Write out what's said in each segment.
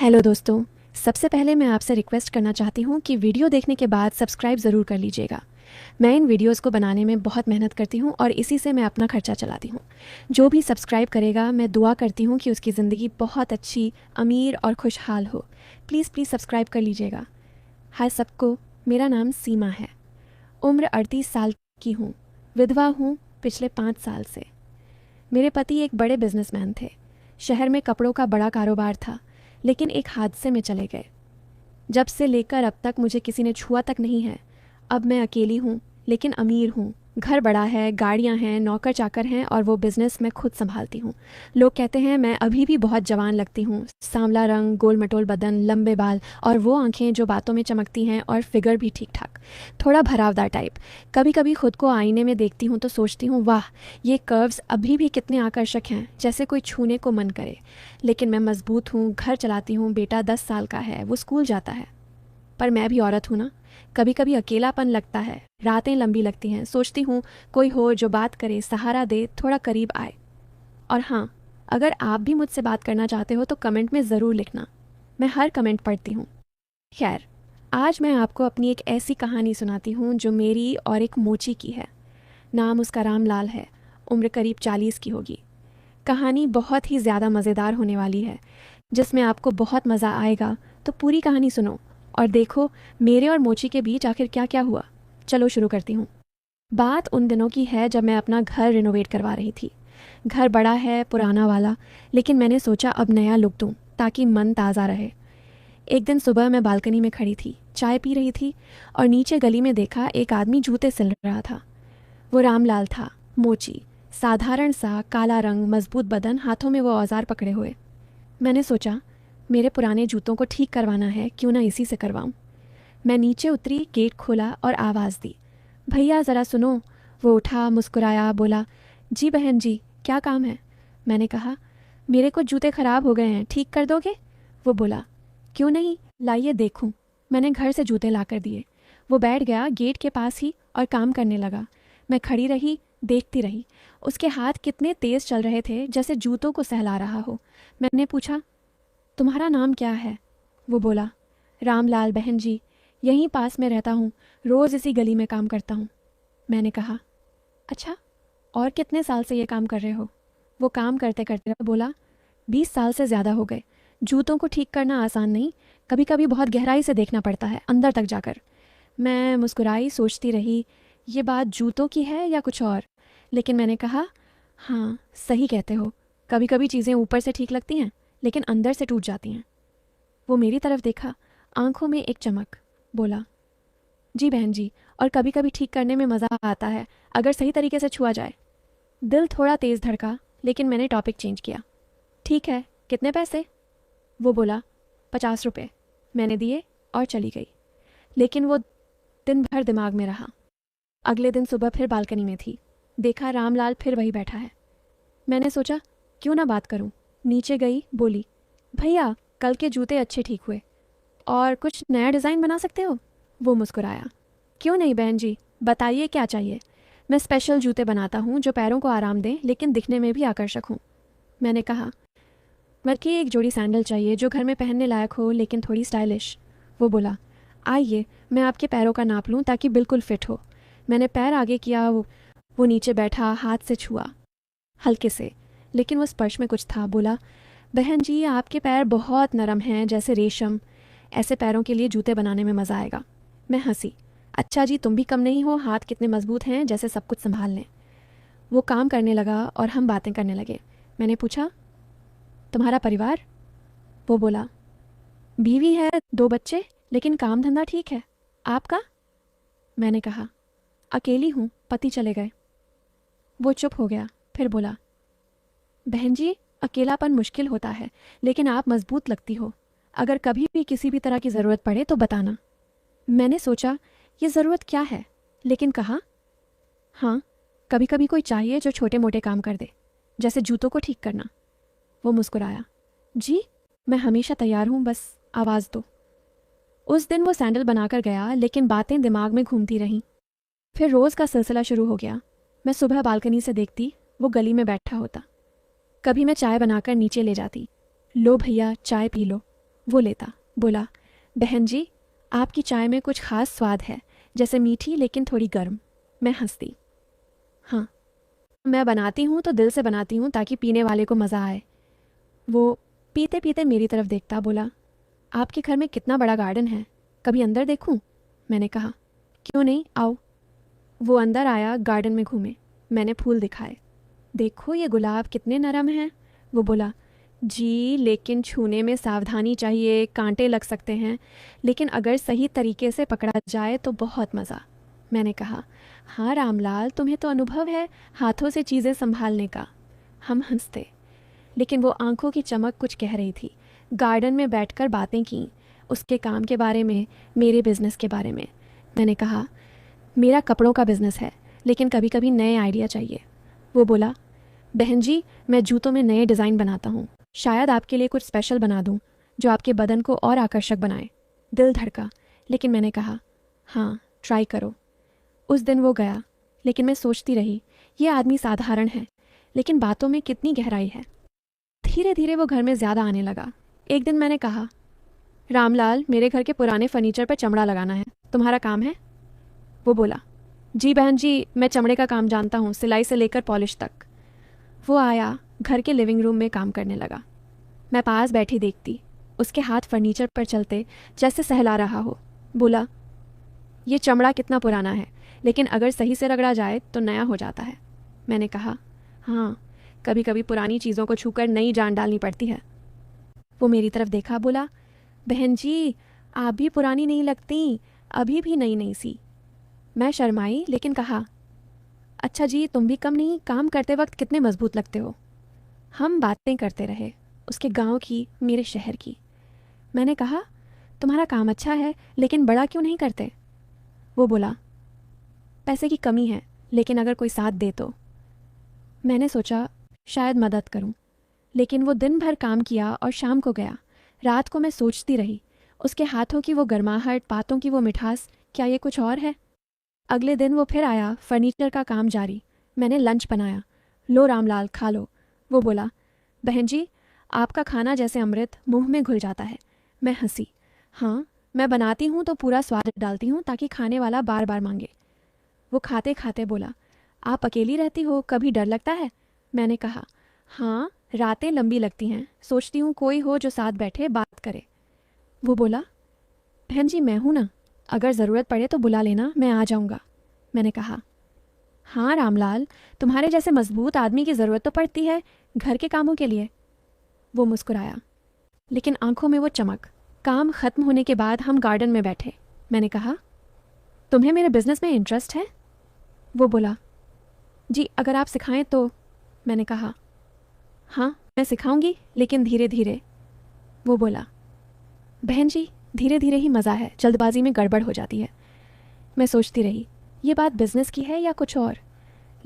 Hello दोस्तों। सबसे पहले मैं आपसे रिक्वेस्ट करना चाहती हूँ कि वीडियो देखने के बाद सब्सक्राइब ज़रूर कर लीजिएगा। मैं इन वीडियोस को बनाने में बहुत मेहनत करती हूँ और इसी से मैं अपना खर्चा चलाती हूँ। जो भी सब्सक्राइब करेगा मैं दुआ करती हूँ कि उसकी ज़िंदगी बहुत अच्छी, अमीर और खुशहाल हो। प्लीज़ प्लीज़ सब्सक्राइब कर लीजिएगा। हाय सबको, मेरा नाम सीमा है। उम्र 38 साल की हूँ। विधवा हूँ पिछले 5 साल से। मेरे पति एक बड़े बिजनेसमैन थे। शहर में कपड़ों का बड़ा कारोबार था, लेकिन एक हादसे में चले गए। जब से लेकर अब तक मुझे किसी ने छुआ तक नहीं है। अब मैं अकेली हूँ, लेकिन अमीर हूँ। घर बड़ा है, गाड़ियाँ हैं, नौकर चाकर हैं और वो बिज़नेस मैं खुद संभालती हूँ। लोग कहते हैं मैं अभी भी बहुत जवान लगती हूँ। सांवला रंग, गोल मटोल बदन, लंबे बाल और वो आंखें जो बातों में चमकती हैं, और फिगर भी ठीक ठाक, थोड़ा भरावदार टाइप। कभी कभी खुद को आईने में देखती हूँ तो सोचती हूँ, वाह, ये कर्व्स अभी भी कितने आकर्षक हैं, जैसे कोई छूने को मन करे। लेकिन मैं मजबूत हूँ, घर चलाती हूँ, बेटा 10 साल का है, वो स्कूल जाता है। पर मैं भी औरत हूँ ना। कभी कभी अकेलापन लगता है, रातें लंबी लगती हैं, सोचती हूँ कोई हो जो बात करे, सहारा दे, थोड़ा करीब आए। और हाँ, अगर आप भी मुझसे बात करना चाहते हो तो कमेंट में ज़रूर लिखना। मैं हर कमेंट पढ़ती हूँ। खैर, आज मैं आपको अपनी एक ऐसी कहानी सुनाती हूँ जो मेरी और एक मोची की है। नाम उसका रामलाल है। उम्र करीब 40 की होगी। कहानी बहुत ही ज़्यादा मज़ेदार होने वाली है, जिसमें आपको बहुत मज़ा आएगा। तो पूरी कहानी सुनो और देखो मेरे और मोची के बीच आखिर क्या क्या हुआ। चलो शुरू करती हूँ। बात उन दिनों की है जब मैं अपना घर रिनोवेट करवा रही थी। घर बड़ा है, पुराना वाला, लेकिन मैंने सोचा अब नया लुक दूँ ताकि मन ताज़ा रहे। एक दिन सुबह मैं बालकनी में खड़ी थी, चाय पी रही थी और नीचे गली में देखा एक आदमी जूते सिल रहा था। वो रामलाल था, मोची, साधारण सा, काला रंग, मजबूत बदन, हाथों में वो औजार पकड़े हुए। मैंने सोचा मेरे पुराने जूतों को ठीक करवाना है, क्यों ना इसी से करवाऊं। मैं नीचे उतरी, गेट खोला और आवाज़ दी, भैया ज़रा सुनो। वो उठा, मुस्कुराया, बोला, जी बहन जी, क्या काम है। मैंने कहा, मेरे कुछ जूते ख़राब हो गए हैं, ठीक कर दोगे। वो बोला, क्यों नहीं, लाइए देखूं। मैंने घर से जूते ला कर दिए। वो बैठ गया गेट के पास ही और काम करने लगा। मैं खड़ी रही, देखती रही। उसके हाथ कितने तेज़ चल रहे थे, जैसे जूतों को सहला रहा हो। मैंने पूछा, तुम्हारा नाम क्या है। वो बोला, रामलाल बहन जी, यहीं पास में रहता हूँ, रोज़ इसी गली में काम करता हूँ। मैंने कहा, अच्छा, और कितने साल से ये काम कर रहे हो। वो काम करते करते बोला, 20 साल से ज़्यादा हो गए। जूतों को ठीक करना आसान नहीं, कभी कभी बहुत गहराई से देखना पड़ता है, अंदर तक जाकर। मैं मुस्कुराई, सोचती रही ये बात जूतों की है या कुछ और। लेकिन मैंने कहा, हाँ सही कहते हो, कभी कभी चीज़ें ऊपर से ठीक लगती हैं लेकिन अंदर से टूट जाती हैं। वो मेरी तरफ देखा, आंखों में एक चमक, बोला, जी बहन जी, और कभी कभी ठीक करने में मज़ा आता है, अगर सही तरीके से छुआ जाए। दिल थोड़ा तेज़ धड़का, लेकिन मैंने टॉपिक चेंज किया। ठीक है, कितने पैसे। वो बोला, 50 रुपये। मैंने दिए और चली गई। लेकिन वो दिन भर दिमाग में रहा। अगले दिन सुबह फिर बालकनी में थी, देखा रामलाल फिर वही बैठा है। मैंने सोचा क्यों ना बात करूं। नीचे गई, बोली, भैया कल के जूते अच्छे ठीक हुए, और कुछ नया डिज़ाइन बना सकते हो। वो मुस्कुराया, क्यों नहीं बहन जी, बताइए क्या चाहिए। मैं स्पेशल जूते बनाता हूँ जो पैरों को आराम दें लेकिन दिखने में भी आकर्षक हों। मैंने कहा, बल्कि एक जोड़ी सैंडल चाहिए जो घर में पहनने लायक हो लेकिन थोड़ी स्टाइलिश। वो बोला, आइए मैं आपके पैरों का नाप लूँ ताकि बिल्कुल फिट हो। मैंने पैर आगे किया। वो नीचे बैठा, हाथ से छुआ, हल्के से, लेकिन वो स्पर्श में कुछ था। बोला, बहन जी आपके पैर बहुत नरम हैं, जैसे रेशम। ऐसे पैरों के लिए जूते बनाने में मज़ा आएगा। मैं हंसी, अच्छा जी तुम भी कम नहीं हो, हाथ कितने मजबूत हैं, जैसे सब कुछ संभाल लें। वो काम करने लगा और हम बातें करने लगे। मैंने पूछा, तुम्हारा परिवार। वो बोला, बीवी है, 2 बच्चे, लेकिन काम धंधा ठीक है। आपका। मैंने कहा, अकेली हूँ, पति चले गए। वो चुप हो गया, फिर बोला, बहन जी अकेलापन मुश्किल होता है, लेकिन आप मजबूत लगती हो। अगर कभी भी किसी भी तरह की ज़रूरत पड़े तो बताना। मैंने सोचा ये ज़रूरत क्या है, लेकिन कहा, हाँ, कभी कभी कोई चाहिए जो छोटे मोटे काम कर दे, जैसे जूतों को ठीक करना। वो मुस्कुराया, जी मैं हमेशा तैयार हूँ, बस आवाज़ दो। उस दिन वो सैंडल बनाकर गया, लेकिन बातें दिमाग में घूमती रहीं। फिर रोज़ का सिलसिला शुरू हो गया। मैं सुबह बालकनी से देखती, वो गली में बैठा होता। कभी मैं चाय बनाकर नीचे ले जाती, लो भैया चाय पी लो। वो लेता, बोला, बहन जी, आपकी चाय में कुछ ख़ास स्वाद है, जैसे मीठी लेकिन थोड़ी गर्म। मैं हंसती। हाँ, मैं बनाती हूँ तो दिल से बनाती हूँ ताकि पीने वाले को मज़ा आए। वो पीते पीते मेरी तरफ देखता, बोला, आपके घर में कितना बड़ा गार्डन है, कभी अंदर देखूं? मैंने कहा, क्यों नहीं, आओ। वो अंदर आया, गार्डन में घूमे। मैंने फूल दिखाए। देखो ये गुलाब कितने नरम हैं। वो बोला, जी लेकिन छूने में सावधानी चाहिए, कांटे लग सकते हैं, लेकिन अगर सही तरीके से पकड़ा जाए तो बहुत मज़ा। मैंने कहा, हाँ रामलाल, तुम्हें तो अनुभव है हाथों से चीज़ें संभालने का। हम हंसते, लेकिन वो आंखों की चमक कुछ कह रही थी। गार्डन में बैठकर बातें की, उसके काम के बारे में, मेरे बिज़नेस के बारे में। मैंने कहा, मेरा कपड़ों का बिज़नेस है, लेकिन कभी कभी नए आइडिया चाहिए। वो बोला, बहन जी, मैं जूतों में नए डिज़ाइन बनाता हूँ, शायद आपके लिए कुछ स्पेशल बना दूँ जो आपके बदन को और आकर्षक बनाए। दिल धड़का, लेकिन मैंने कहा, हाँ ट्राई करो। उस दिन वो गया, लेकिन मैं सोचती रही, ये आदमी साधारण है, लेकिन बातों में कितनी गहराई है। धीरे धीरे वो घर में ज़्यादा आने लगा। एक दिन मैंने कहा, रामलाल, मेरे घर के पुराने फर्नीचर पर चमड़ा लगाना है, तुम्हारा काम है? वो बोला, जी बहन जी, मैं चमड़े का काम जानता हूँ, सिलाई से लेकर पॉलिश तक। वो आया, घर के लिविंग रूम में काम करने लगा। मैं पास बैठी देखती, उसके हाथ फर्नीचर पर चलते जैसे सहला रहा हो। बोला, ये चमड़ा कितना पुराना है, लेकिन अगर सही से रगड़ा जाए तो नया हो जाता है। मैंने कहा, हाँ, कभी कभी पुरानी चीज़ों को छूकर नई जान डालनी पड़ती है। वो मेरी तरफ देखा, बोला, बहन जी, आप भी पुरानी नहीं लगती, अभी भी नई नई सी। मैं शर्माई, लेकिन कहा, अच्छा जी, तुम भी कम नहीं, काम करते वक्त कितने मजबूत लगते हो। हम बातें करते रहे, उसके गांव की, मेरे शहर की। मैंने कहा, तुम्हारा काम अच्छा है, लेकिन बड़ा क्यों नहीं करते? वो बोला, पैसे की कमी है, लेकिन अगर कोई साथ दे तो। मैंने सोचा शायद मदद करूं, लेकिन वो दिन भर काम किया और शाम को गया। रात को मैं सोचती रही, उसके हाथों की वो गर्माहट, बातों की वो मिठास, क्या ये कुछ और है? अगले दिन वो फिर आया, फर्नीचर का काम जारी। मैंने लंच बनाया। लो रामलाल, खा लो। वो बोला, बहन जी, आपका खाना जैसे अमृत, मुंह में घुल जाता है। मैं हंसी, हाँ, मैं बनाती हूँ तो पूरा स्वाद डालती हूँ ताकि खाने वाला बार बार मांगे। वो खाते खाते बोला, आप अकेली रहती हो, कभी डर लगता है? मैंने कहा, हाँ, रातें लंबी लगती हैं, सोचती हूँ कोई हो जो साथ बैठे बात करे। वो बोला, बहन जी, मैं हूँ ना, अगर ज़रूरत पड़े तो बुला लेना, मैं आ जाऊँगा। मैंने कहा, हाँ रामलाल, तुम्हारे जैसे मजबूत आदमी की ज़रूरत तो पड़ती है घर के कामों के लिए। वो मुस्कुराया, लेकिन आंखों में वो चमक। काम ख़त्म होने के बाद हम गार्डन में बैठे। मैंने कहा, तुम्हें मेरे बिजनेस में इंटरेस्ट है? वो बोला, जी अगर आप सिखाएं तो। मैंने कहा, हाँ मैं सिखाऊंगी, लेकिन धीरे धीरे। वो बोला, बहन जी, धीरे धीरे ही मज़ा है, जल्दबाजी में गड़बड़ हो जाती है। मैं सोचती रही, ये बात बिजनेस की है या कुछ और,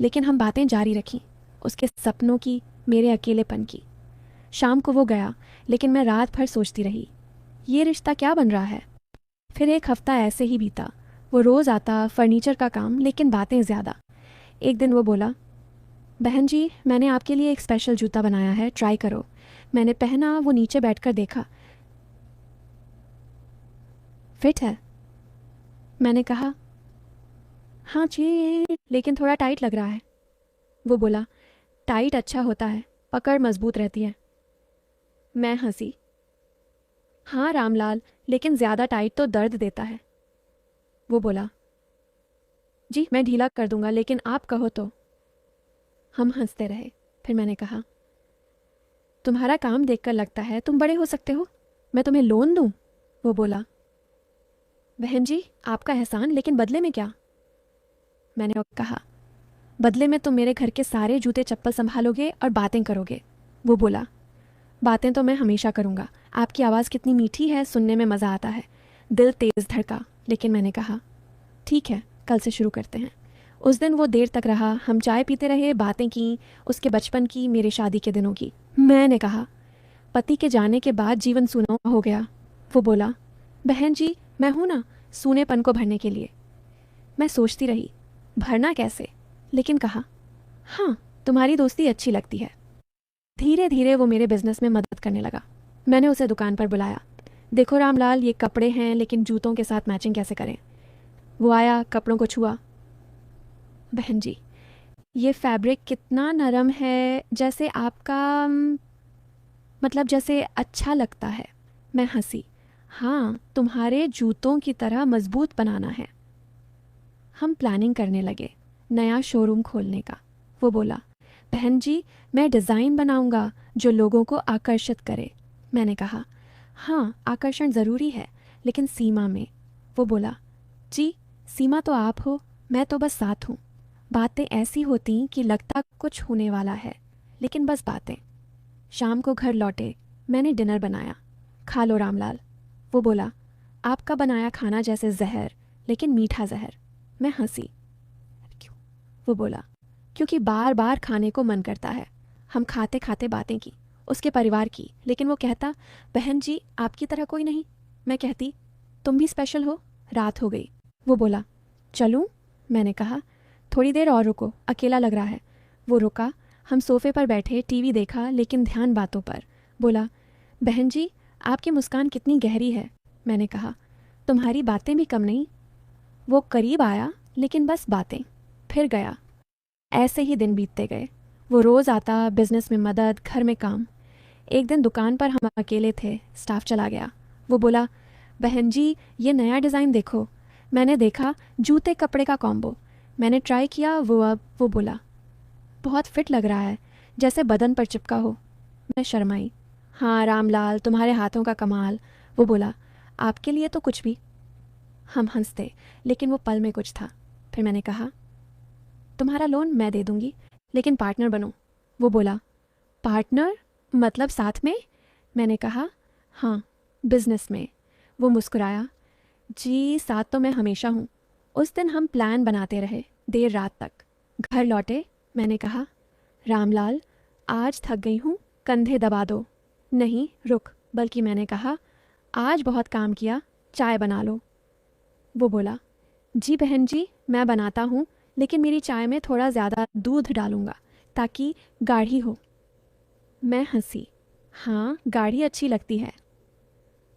लेकिन हम बातें जारी रखीं, उसके सपनों की, मेरे अकेलेपन की। शाम को वो गया, लेकिन मैं रात भर सोचती रही, ये रिश्ता क्या बन रहा है? फिर एक हफ्ता ऐसे ही बीता। वो रोज़ आता, फर्नीचर का काम, लेकिन बातें ज़्यादा। एक दिन वो बोला, बहन जी, मैंने आपके लिए एक स्पेशल जूता बनाया है, ट्राई करो। मैंने पहना, वो नीचे बैठकर देखा, फिट है? मैंने कहा, हाँ जी, लेकिन थोड़ा टाइट लग रहा है। वो बोला, टाइट अच्छा होता है, पकड़ मजबूत रहती है। मैं हंसी, हाँ रामलाल, लेकिन ज़्यादा टाइट तो दर्द देता है। वो बोला, जी मैं ढीला कर दूंगा, लेकिन आप कहो तो। हम हंसते रहे। फिर मैंने कहा, तुम्हारा काम देखकर लगता है तुम बड़े हो सकते हो, मैं तुम्हें लोन दूं? वो बोला, बहन जी, आपका एहसान, लेकिन बदले में क्या? मैंने कहा, बदले में तुम मेरे घर के सारे जूते चप्पल संभालोगे और बातें करोगे। वो बोला, बातें तो मैं हमेशा करूँगा, आपकी आवाज़ कितनी मीठी है, सुनने में मज़ा आता है। दिल तेज़ धड़का, लेकिन मैंने कहा, ठीक है, कल से शुरू करते हैं। उस दिन वो देर तक रहा, हम चाय पीते रहे, बातें की, उसके बचपन की, मेरे शादी के दिनों की। मैंने कहा, पति के जाने के बाद जीवन सूना हो गया। वो बोला, बहन जी, मैं हूँ ना सूनेपन को भरने के लिए। मैं सोचती रही, भरना कैसे, लेकिन कहा, हाँ, तुम्हारी दोस्ती अच्छी लगती है। धीरे धीरे वो मेरे बिजनेस में मदद करने लगा। मैंने उसे दुकान पर बुलाया। देखो रामलाल, ये कपड़े हैं लेकिन जूतों के साथ मैचिंग कैसे करें। वो आया, कपड़ों को छुआ। बहन जी, ये फैब्रिक कितना नरम है, जैसे आपका मतलब जैसे अच्छा लगता है। मैं हंसी। हाँ, तुम्हारे जूतों की तरह मजबूत बनाना है। हम प्लानिंग करने लगे नया शोरूम खोलने का। वो बोला, बहन जी, मैं डिज़ाइन बनाऊंगा जो लोगों को आकर्षित करे। मैंने कहा, हाँ, आकर्षण ज़रूरी है, लेकिन सीमा में। वो बोला, जी, सीमा तो आप हो, मैं तो बस साथ हूँ। बातें ऐसी होती कि लगता कुछ होने वाला है, लेकिन बस बातें। शाम को घर लौटे, मैंने डिनर बनाया। खा लो रामलाल। वो बोला, आपका बनाया खाना जैसे जहर, लेकिन मीठा जहर। मैं हंसी। क्यों? वो बोला, क्योंकि बार बार खाने को मन करता है। हम खाते खाते बातें की, उसके परिवार की, लेकिन वो कहता, बहन जी, आपकी तरह कोई नहीं। मैं कहती, तुम भी स्पेशल हो। रात हो गई। वो बोला, चलूं? मैंने कहा, थोड़ी देर और रुको, अकेला लग रहा है। वो रुका। हम सोफे पर बैठे, टीवी देखा, लेकिन ध्यान बातों पर। बोला, बहन जी, आपकी मुस्कान कितनी गहरी है। मैंने कहा, तुम्हारी बातें भी कम नहीं। वो करीब आया, लेकिन बस बातें। फिर गया। ऐसे ही दिन बीतते गए। वो रोज़ आता, बिजनेस में मदद, घर में काम। एक दिन दुकान पर हम अकेले थे, स्टाफ चला गया। वो बोला, बहन जी, ये नया डिज़ाइन देखो। मैंने देखा, जूते कपड़े का कॉम्बो। मैंने ट्राई किया। वो बोला, बहुत फिट लग रहा है, जैसे बदन पर चिपका हो। मैं शर्माई। हाँ रामलाल, तुम्हारे हाथों का कमाल। वो बोला, आपके लिए तो कुछ भी। हम हंसते, लेकिन वो पल में कुछ था। फिर मैंने कहा, तुम्हारा लोन मैं दे दूंगी, लेकिन पार्टनर बनो। वो बोला, पार्टनर मतलब साथ में? मैंने कहा, हाँ, बिजनेस में। वो मुस्कुराया, जी, साथ तो मैं हमेशा हूँ। उस दिन हम प्लान बनाते रहे देर रात तक। घर लौटे। मैंने कहा, रामलाल, आज थक गई हूँ, कंधे दबा दो। नहीं, रुक, बल्कि मैंने कहा, आज बहुत काम किया, चाय बना लो। वो बोला, जी बहन जी, मैं बनाता हूँ, लेकिन मेरी चाय में थोड़ा ज़्यादा दूध डालूँगा ताकि गाढ़ी हो। मैं हंसी। हाँ, गाढ़ी अच्छी लगती है।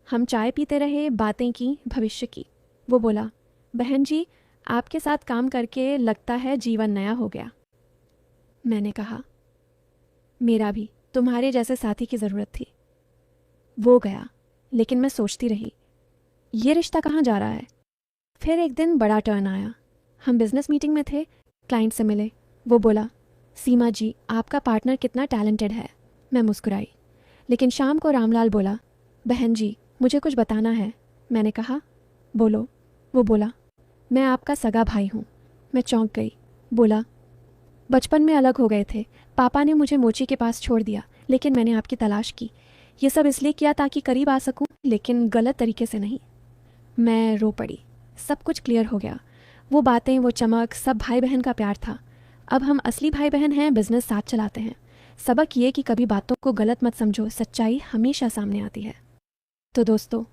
हम चाय पीते रहे, बातें की, भविष्य की। वो बोला, बहन जी, आपके साथ काम करके लगता है जीवन नया हो गया। मैंने कहा, मेरा भी तुम्हारे जैसे साथी की ज़रूरत थी। वो गया, लेकिन मैं सोचती रही, ये रिश्ता कहाँ जा रहा है। फिर एक दिन बड़ा टर्न आया। हम बिजनेस मीटिंग में थे, क्लाइंट से मिले। वो बोला, सीमा जी, आपका पार्टनर कितना टैलेंटेड है। मैं मुस्कुराई। लेकिन शाम को रामलाल बोला, बहन जी, मुझे कुछ बताना है। मैंने कहा, बोलो। वो बोला, मैं आपका सगा भाई हूँ। मैं चौंक गई। बोला, बचपन में अलग हो गए थे, पापा ने मुझे मोची के पास छोड़ दिया, लेकिन मैंने आपकी तलाश की। ये सब इसलिए किया ताकि करीब आ सकूं, लेकिन गलत तरीके से नहीं। मैं रो पड़ी। सब कुछ क्लियर हो गया। वो बातें, वो चमक, सब भाई बहन का प्यार था। अब हम असली भाई बहन हैं, बिजनेस साथ चलाते हैं। सबक ये कि कभी बातों को गलत मत समझो, सच्चाई हमेशा सामने आती है। तो दोस्तों,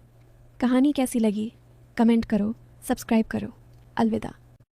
कहानी कैसी लगी? कमेंट करो, सब्सक्राइब करो। अलविदा।